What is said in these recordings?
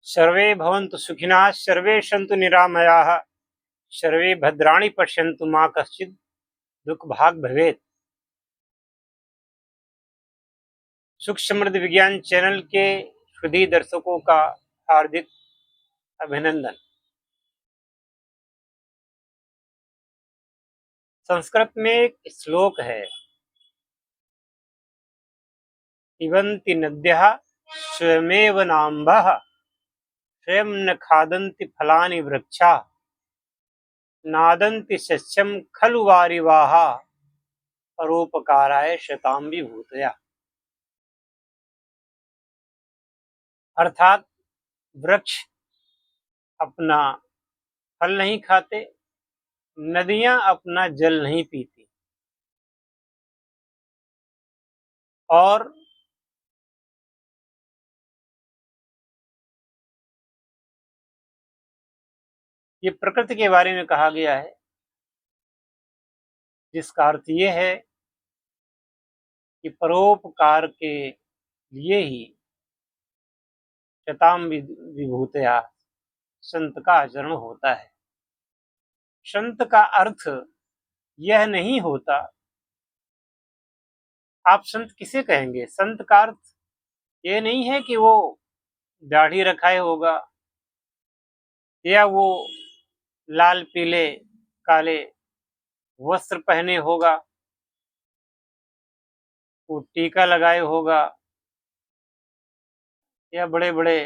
सर्वे भवन्तु सुखिनः सर्वे सन्तु निरामयाः सर्वे भद्राणि पश्यन्तु मा कश्चित् दुःखभाग् भवेत्। सुख समृद्ध विज्ञान चैनल के सुधी दर्शकों का हार्दिक अभिनंदन। संस्कृत में एक श्लोक है, पिबन्ति नद्यः स्वयमेव नाम्भः स्वयं न खादन्ति फलानि वृक्षाः नादन्ति सस्यं खलु वारिवाः परोपकाराय शतां विभूतयः। अर्थात वृक्ष अपना फल नहीं खाते, नदियां अपना जल नहीं पीती और ये प्रकृति के बारे में कहा गया है, जिसका अर्थ ये है कि परोपकार के लिए ही शताम विभूतया संत का आचरण होता है। संत का अर्थ यह नहीं होता, आप संत किसे कहेंगे? संत का अर्थ ये नहीं है कि वो दाढ़ी रखाए होगा या वो लाल पीले काले वस्त्र पहने होगा, वो टीका लगाए होगा या बड़े बड़े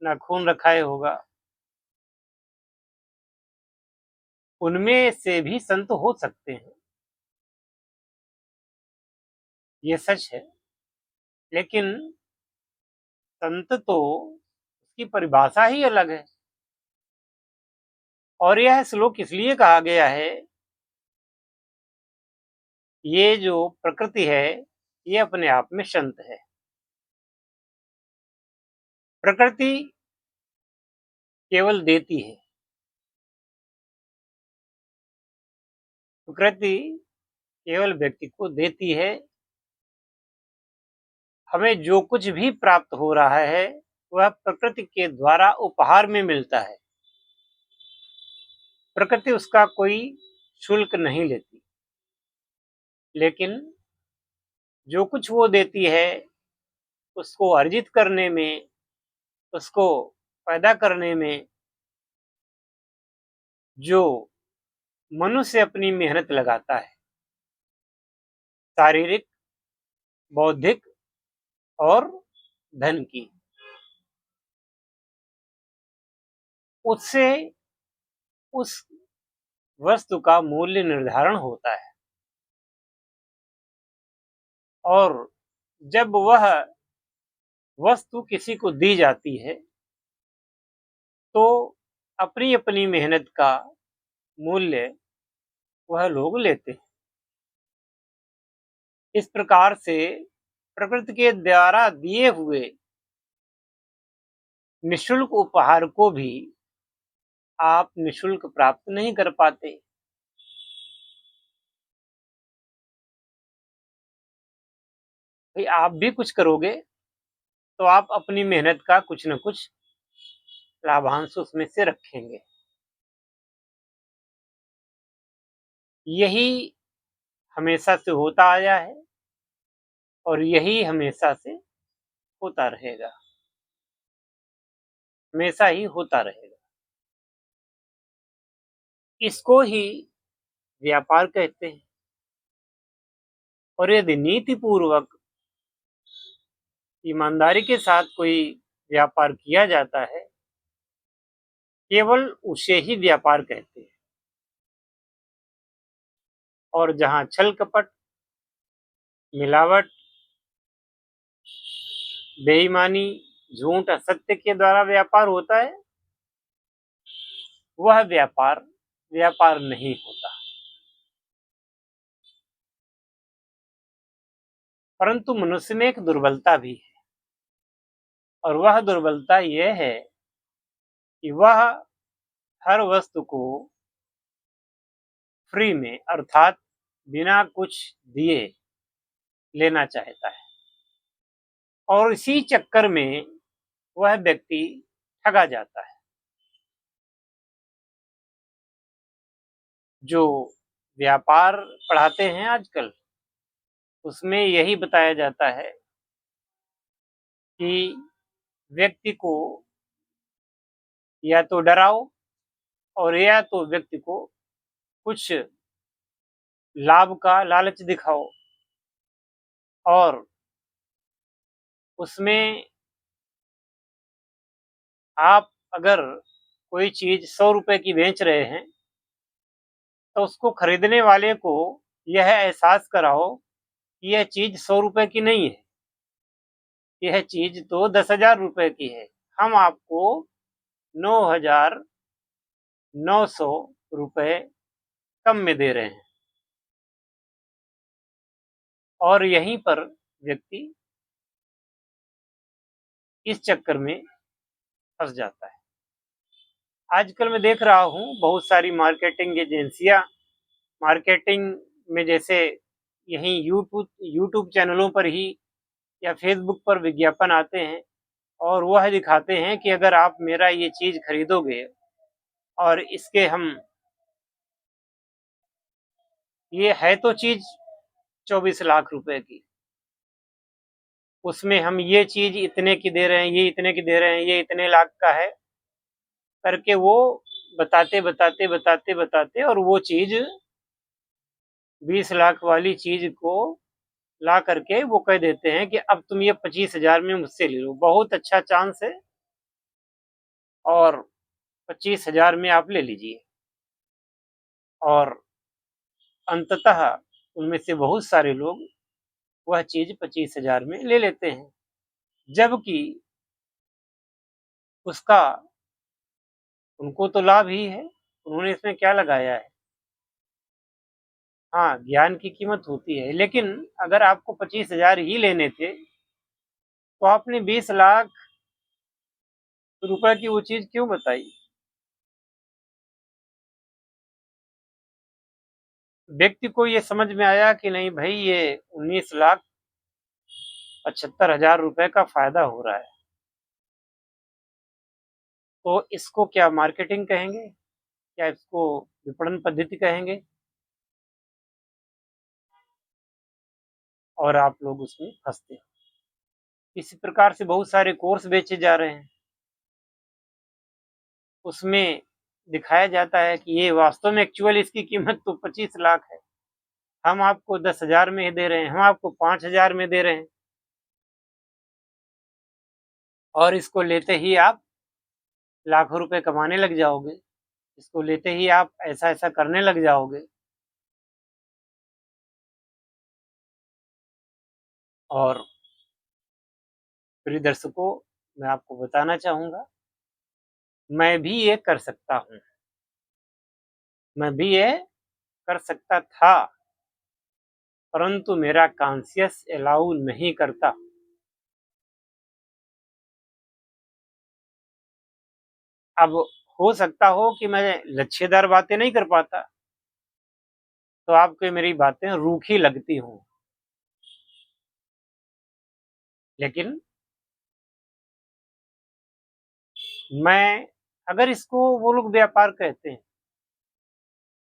नाखून रखाए होगा। उनमें से भी संत हो सकते हैं, ये सच है, लेकिन संत तो उसकी परिभाषा ही अलग है। और यह श्लोक इसलिए कहा गया है, ये जो प्रकृति है ये अपने आप में संत है। प्रकृति केवल देती है, प्रकृति केवल व्यक्ति को देती है। हमें जो कुछ भी प्राप्त हो रहा है वह प्रकृति के द्वारा उपहार में मिलता है। प्रकृति उसका कोई शुल्क नहीं लेती, लेकिन जो कुछ वो देती है उसको अर्जित करने में, उसको पैदा करने में जो मनुष्य अपनी मेहनत लगाता है, शारीरिक, बौद्धिक और धन की, उससे उस वस्तु का मूल्य निर्धारण होता है। और जब वह वस्तु किसी को दी जाती है तो अपनी अपनी मेहनत का मूल्य वह लोग लेते हैं। इस प्रकार से प्रकृति के द्वारा दिए हुए निःशुल्क उपहार को भी आप निःशुल्क प्राप्त नहीं कर पाते। भाई आप भी कुछ करोगे तो आप अपनी मेहनत का कुछ न कुछ लाभांश उसमें से रखेंगे। यही हमेशा से होता आया है और यही हमेशा से होता रहेगा, हमेशा ही होता रहेगा। इसको ही व्यापार कहते हैं। और यदि नीति पूर्वक ईमानदारी के साथ कोई व्यापार किया जाता है, केवल उसे ही व्यापार कहते हैं। और जहां छल कपट, मिलावट, बेईमानी, झूठ, असत्य के द्वारा व्यापार होता है, वह व्यापार व्यापार नहीं होता। परंतु मनुष्य में एक दुर्बलता भी है, और वह दुर्बलता यह है कि वह हर वस्तु को फ्री में, अर्थात बिना कुछ दिए लेना चाहता है। और इसी चक्कर में वह व्यक्ति ठगा जाता है। जो व्यापार पढ़ाते हैं आजकल, उसमें यही बताया जाता है कि व्यक्ति को या तो डराओ और या तो व्यक्ति को कुछ लाभ का लालच दिखाओ, और उसमें आप अगर कोई चीज 100 रुपए की बेच रहे हैं तो उसको खरीदने वाले को यह एहसास कराओ कि यह चीज 100 रुपए की नहीं है, यह चीज तो 10,000 रुपए की है। हम आपको 9,900 रुपए कम में दे रहे हैं। और यहीं पर व्यक्ति इस चक्कर में फंस जाता है। आजकल मैं देख रहा हूँ बहुत सारी मार्केटिंग एजेंसियां मार्केटिंग में, जैसे यहीं यूट्यूब चैनलों पर ही या फेसबुक पर विज्ञापन आते हैं और वह दिखाते हैं कि अगर आप मेरा ये चीज खरीदोगे और इसके हम, ये है तो चीज 24 लाख रुपए की, उसमें हम ये चीज इतने की दे रहे हैं, ये इतने की दे रहे हैं, ये इतने लाख का है करके वो बताते बताते बताते बताते और वो चीज 20 लाख वाली चीज को ला करके वो कह देते हैं कि अब तुम ये 25,000 में मुझसे ले लो, बहुत अच्छा चांस है और 25,000 में आप ले लीजिए। और अंततः उनमें से बहुत सारे लोग वह चीज 25,000 में ले लेते हैं, जबकि उसका उनको तो लाभ ही है, उन्होंने इसमें क्या लगाया है। हाँ, ज्ञान की कीमत होती है, लेकिन अगर आपको 25,000 ही लेने थे तो आपने 20 लाख रुपए की वो चीज क्यों बताई। व्यक्ति को ये समझ में आया कि नहीं भाई, ये 19,75,000 रुपए का फायदा हो रहा है, तो इसको क्या मार्केटिंग कहेंगे, क्या इसको विपणन पद्धति कहेंगे, और आप लोग उसमें फंसते हैं। इसी प्रकार से बहुत सारे कोर्स बेचे जा रहे हैं, उसमें दिखाया जाता है कि ये वास्तव में एक्चुअल इसकी कीमत तो 25 लाख है, हम आपको 10,000 में दे रहे हैं, हम आपको 5,000 में दे रहे हैं, और इसको लेते ही आप लाखों रुपए कमाने लग जाओगे, इसको लेते ही आप ऐसा ऐसा करने लग जाओगे। और प्रिय दर्शकों, मैं आपको बताना चाहूंगा, मैं भी ये कर सकता हूँ, मैं भी ये कर सकता था, परंतु मेरा कॉन्शियस अलाउ नहीं करता। अब हो सकता हो कि मैं लच्छेदार बातें नहीं कर पाता, तो आपको मेरी बातें रूखी लगती हों, लेकिन मैं, अगर इसको वो लोग व्यापार कहते हैं,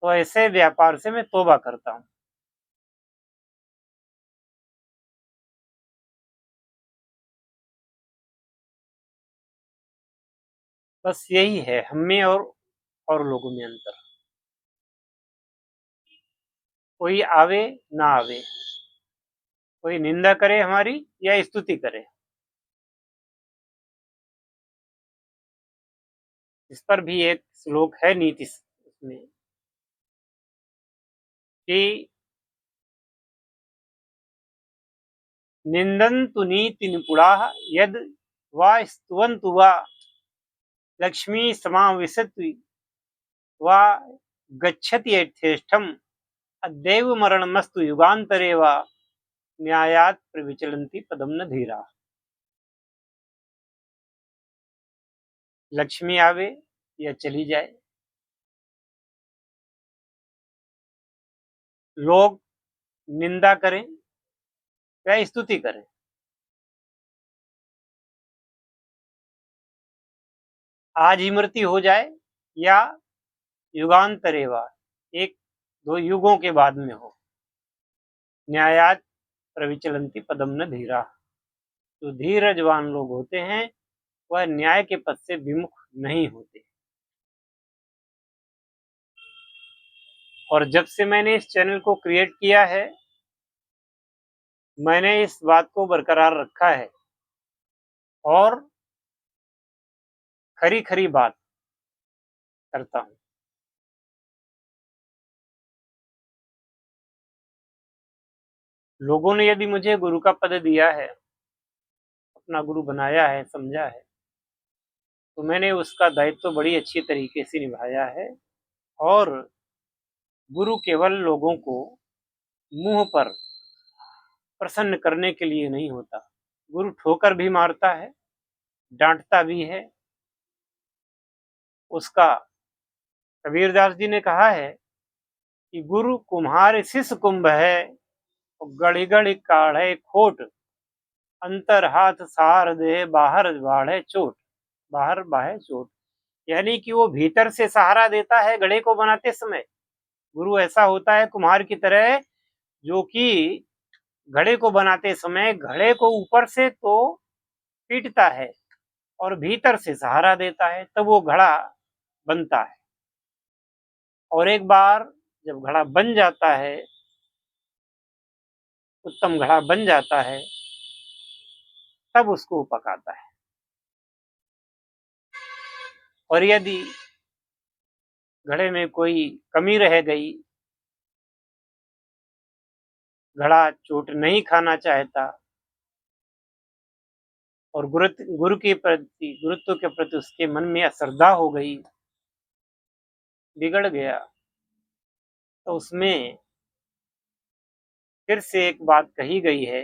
तो ऐसे व्यापार से मैं तौबा करता हूँ। बस यही है हम में और लोगों में अंतर। कोई आवे ना आवे, कोई निंदा करे हमारी या स्तुति करे, इस पर भी एक श्लोक है नीति उसमें कि निंदन्तु नीति निपुणाः यद वा स्तुवन्तु वा लक्ष्मी समाविशति वा गच्छति यथेष्टम् अद्यैव मरणमस्तु युगान्तरे वा न्यायात् प्रविचलन्ति पदम न धीरा। लक्ष्मी आवे या चली जाए, लोग निंदा करें या स्तुति करें, आज ही मृत्यु हो जाए या युगांतरेवा, एक दो युगों के बाद में हो। न्यायात प्रविचलंती पदम न धीरा, जो धीरजवान लोग होते हैं वह न्याय के पद से विमुख नहीं होते। और जब से मैंने इस चैनल को क्रिएट किया है, मैंने इस बात को बरकरार रखा है और खरी खरी बात करता हूँ। लोगों ने यदि मुझे गुरु का पद दिया है, अपना गुरु बनाया है, समझा है, तो मैंने उसका दायित्व तो बड़ी अच्छी तरीके से निभाया है। और गुरु केवल लोगों को मुंह पर प्रसन्न करने के लिए नहीं होता। गुरु ठोकर भी मारता है, डांटता भी है। उसका कबीरदास जी ने कहा है कि गुरु कुम्हार शिष्य कुंभ है, गड़ी गड़ी काढ़े खोट, अंतर हाथ सार दे बाहर बाढ़े चोट, बाहर बाहे चोट। यानी कि वो भीतर से सहारा देता है घड़े को बनाते समय। गुरु ऐसा होता है कुम्हार की तरह, जो कि घड़े को बनाते समय घड़े को ऊपर से तो पीटता है और भीतर से सहारा देता है, तब वो घड़ा बनता है। और एक बार जब घड़ा बन जाता है, उत्तम घड़ा बन जाता है, तब उसको पकाता है। और यदि घड़े में कोई कमी रह गई, घड़ा चोट नहीं खाना चाहता और गुरु के प्रति, गुरुत्व के प्रति उसके मन में अश्रद्धा हो गई, बिगड़ गया, तो उसमें फिर से एक बात कही गई है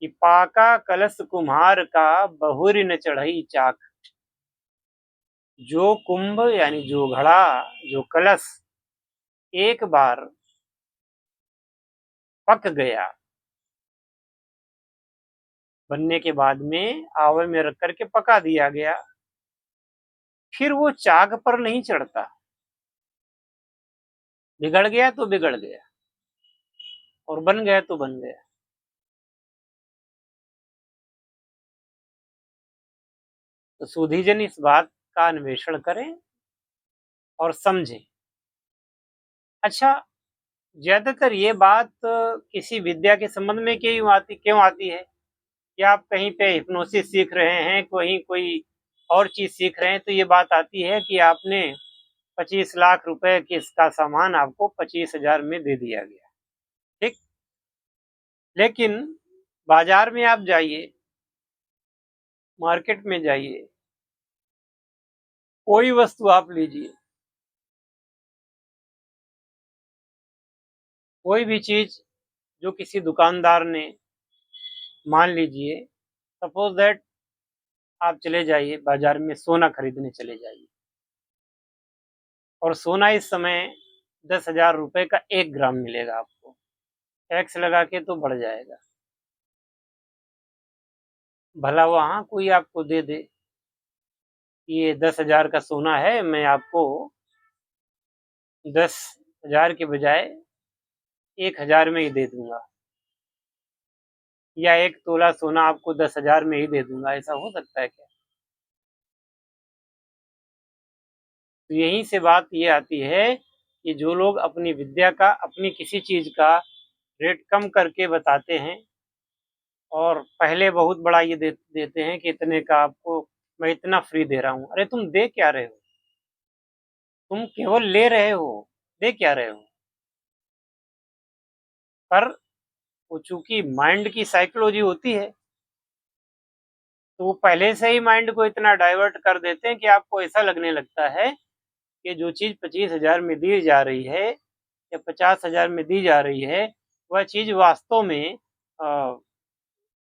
कि पाका कलश कुम्हार का बहुरी न चढ़ई चाक। जो कुंभ यानी जो घड़ा, जो कलश एक बार पक गया, बनने के बाद में आवे में रख करके पका दिया गया, फिर वो चाक पर नहीं चढ़ता। बिगड़ गया तो बिगड़ गया और बन गया तो बन गया। तो सुधीजन इस बात का अन्वेषण करें और समझें। अच्छा, ज्यादातर ये बात किसी विद्या के संबंध में क्यों आती है कि आप कहीं पे हिप्नोसिस सीख रहे हैं, कहीं कोई और चीज सीख रहे हैं, तो ये बात आती है कि आपने 25 लाख रुपए के इसका सामान आपको 25,000 में दे दिया गया। ठीक, लेकिन बाजार में आप जाइए, मार्केट में जाइए, कोई वस्तु आप लीजिए, कोई भी चीज जो किसी दुकानदार ने, मान लीजिए सपोज दैट आप चले जाइए बाजार में सोना खरीदने चले जाइए, और सोना इस समय 10,000 रुपए का 1 ग्राम मिलेगा आपको, टैक्स लगा के तो बढ़ जाएगा। भला वहां कोई आपको दे दे कि ये 10,000 का सोना है, मैं आपको 10,000 के बजाय 1,000 में ही दे दूंगा, या 1 तोला सोना आपको 10,000 में ही दे दूंगा, ऐसा हो सकता है क्या? तो यहीं से बात ये आती है कि जो लोग अपनी विद्या का, अपनी किसी चीज का रेट कम करके बताते हैं और पहले बहुत बड़ा ये देते हैं कि इतने का आपको मैं इतना फ्री दे रहा हूं। अरे तुम दे क्या रहे हो? तुम केवल ले रहे हो, दे क्या रहे हो? पर वो चूंकि माइंड की साइकोलॉजी होती है, तो वो पहले से ही माइंड को इतना डाइवर्ट कर देते हैं कि आपको ऐसा लगने लगता है कि जो चीज 25,000 में दी जा रही है या 50,000 में दी जा रही है, वह चीज वास्तव में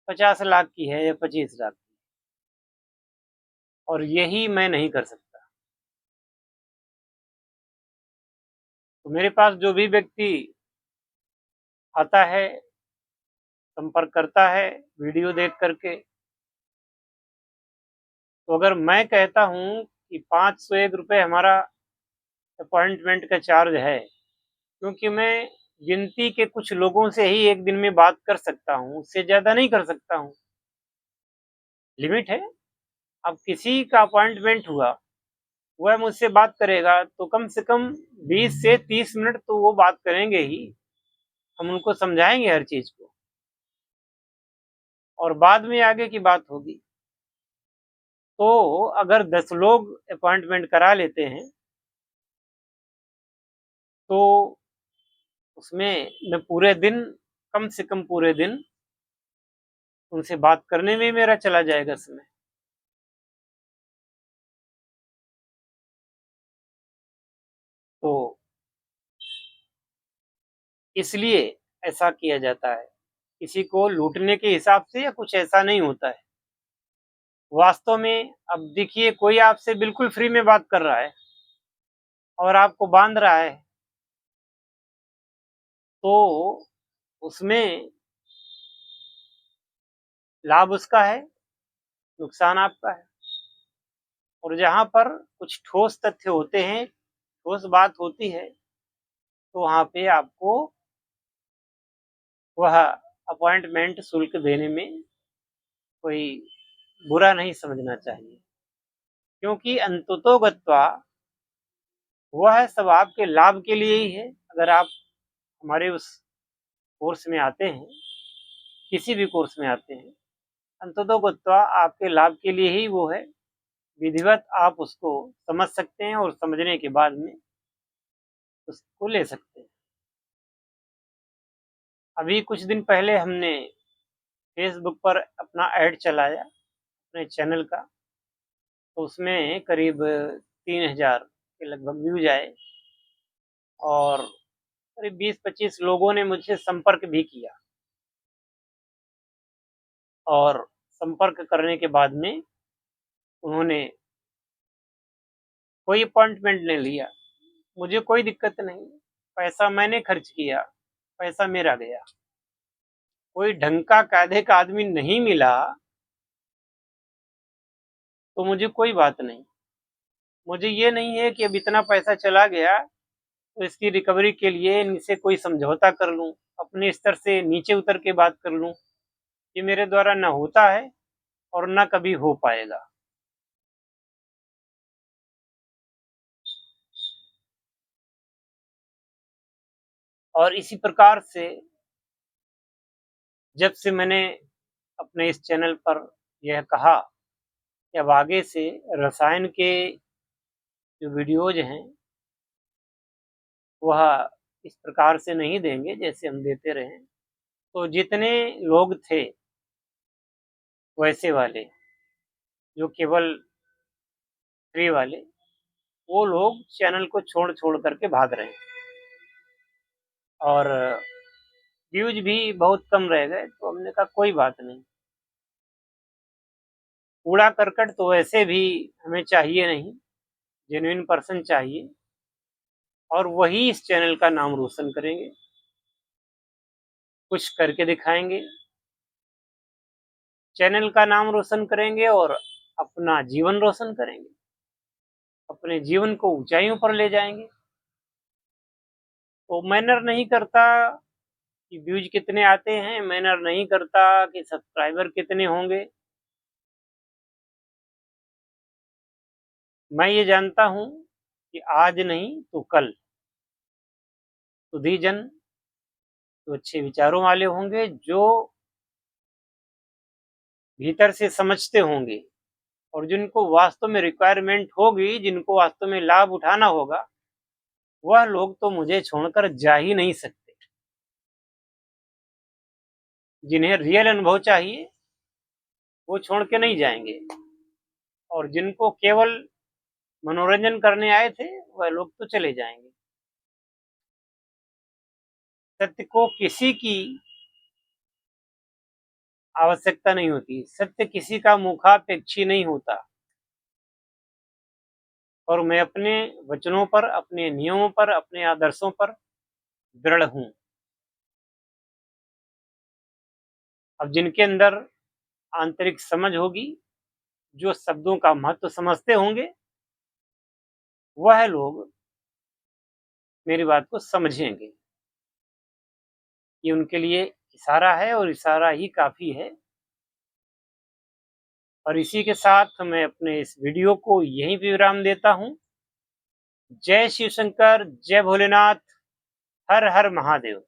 50 लाख की है या 25 लाख की। और यही मैं नहीं कर सकता। तो मेरे पास जो भी व्यक्ति आता है, संपर्क करता है वीडियो देख करके, तो अगर मैं कहता हूँ कि 501 रुपये हमारा अपॉइंटमेंट का चार्ज है, क्योंकि मैं गिनती के कुछ लोगों से ही एक दिन में बात कर सकता हूँ, उससे ज़्यादा नहीं कर सकता हूँ, लिमिट है। अब किसी का अपॉइंटमेंट हुआ, वह मुझसे बात करेगा तो कम से कम 20 से 30 मिनट तो वो बात करेंगे ही, हम उनको समझाएंगे हर चीज़ को, और बाद में आगे की बात होगी। तो अगर 10 लोग अपॉइंटमेंट करा लेते हैं तो उसमें मैं पूरे दिन, कम से कम पूरे दिन उनसे बात करने में मेरा चला जाएगा समय। तो इसलिए ऐसा किया जाता है, किसी को लूटने के हिसाब से या कुछ ऐसा नहीं होता है। वास्तव में अब देखिए, कोई आपसे बिल्कुल फ्री में बात कर रहा है और आपको बांध रहा है, तो उसमें लाभ उसका है, नुकसान आपका है। और जहाँ पर कुछ ठोस तथ्य होते हैं, ठोस बात होती है, तो वहाँ पे आपको वह अपॉइंटमेंट शुल्क देने में कोई बुरा नहीं समझना चाहिए, क्योंकि अंततोगत्वा वह सब आपके लाभ के लिए ही है। अगर आप हमारे उस कोर्स में आते हैं, किसी भी कोर्स में आते हैं, अंततोगत्वा आपके लाभ के लिए ही वो है। विधिवत आप उसको समझ सकते हैं और समझने के बाद में उसको ले सकते हैं। अभी कुछ दिन पहले हमने फेसबुक पर अपना ऐड चलाया अपने चैनल का, तो उसमें करीब 3000 के लगभग व्यूज आए और करीब 20-25 लोगों ने मुझसे संपर्क भी किया, और संपर्क करने के बाद में उन्होंने कोई अपॉइंटमेंट नहीं लिया। मुझे कोई दिक्कत नहीं, पैसा मैंने खर्च किया, पैसा मेरा गया। कोई ढंग का कायदे का आदमी नहीं मिला तो मुझे कोई बात नहीं। मुझे ये नहीं है कि अब इतना पैसा चला गया तो इसकी रिकवरी के लिए इनसे कोई समझौता कर लूँ, अपने स्तर से नीचे उतर के बात कर लूँ। ये मेरे द्वारा ना होता है और ना कभी हो पाएगा। और इसी प्रकार से जब से मैंने अपने इस चैनल पर यह कहा कि अब आगे से रसायन के जो वीडियोज हैं वह इस प्रकार से नहीं देंगे जैसे हम देते रहे, तो जितने लोग थे वैसे वाले, जो केवल फ्री वाले, वो लोग चैनल को छोड़ छोड़ करके भाग रहे हैं और व्यूज भी बहुत कम रह गए। तो हमने कहा कोई बात नहीं, कूड़ा करकट तो वैसे भी हमें चाहिए नहीं, जेन्युइन पर्सन चाहिए, और वही इस चैनल का नाम रोशन करेंगे, कुछ करके दिखाएंगे, चैनल का नाम रोशन करेंगे और अपना जीवन रोशन करेंगे, अपने जीवन को ऊंचाइयों पर ले जाएंगे। तो मैनर नहीं करता कि व्यूज कितने आते हैं, मैनर नहीं करता कि सब्सक्राइबर कितने होंगे। मैं ये जानता हूं कि आज नहीं तो कल सुधीजन तो अच्छे विचारों वाले होंगे, जो भीतर से समझते होंगे और जिनको वास्तव में रिक्वायरमेंट होगी, जिनको वास्तव में लाभ उठाना होगा, वह लोग तो मुझे छोड़कर जा ही नहीं सकते। जिन्हें रियल अनुभव चाहिए वो छोड़ के नहीं जाएंगे, और जिनको केवल मनोरंजन करने आए थे वह लोग तो चले जाएंगे। सत्य को किसी की आवश्यकता नहीं होती, सत्य किसी का मुखापेक्षी नहीं होता। और मैं अपने वचनों पर, अपने नियमों पर, अपने आदर्शों पर दृढ़ हूं। अब जिनके अंदर आंतरिक समझ होगी जो शब्दों का महत्व समझते होंगे वह लोग मेरी बात को समझेंगे। ये उनके लिए इशारा है और इशारा ही काफ़ी है। और इसी के साथ मैं अपने इस वीडियो को यहीं पे विराम देता हूँ। जय शिव शंकर, जय भोलेनाथ, हर हर महादेव।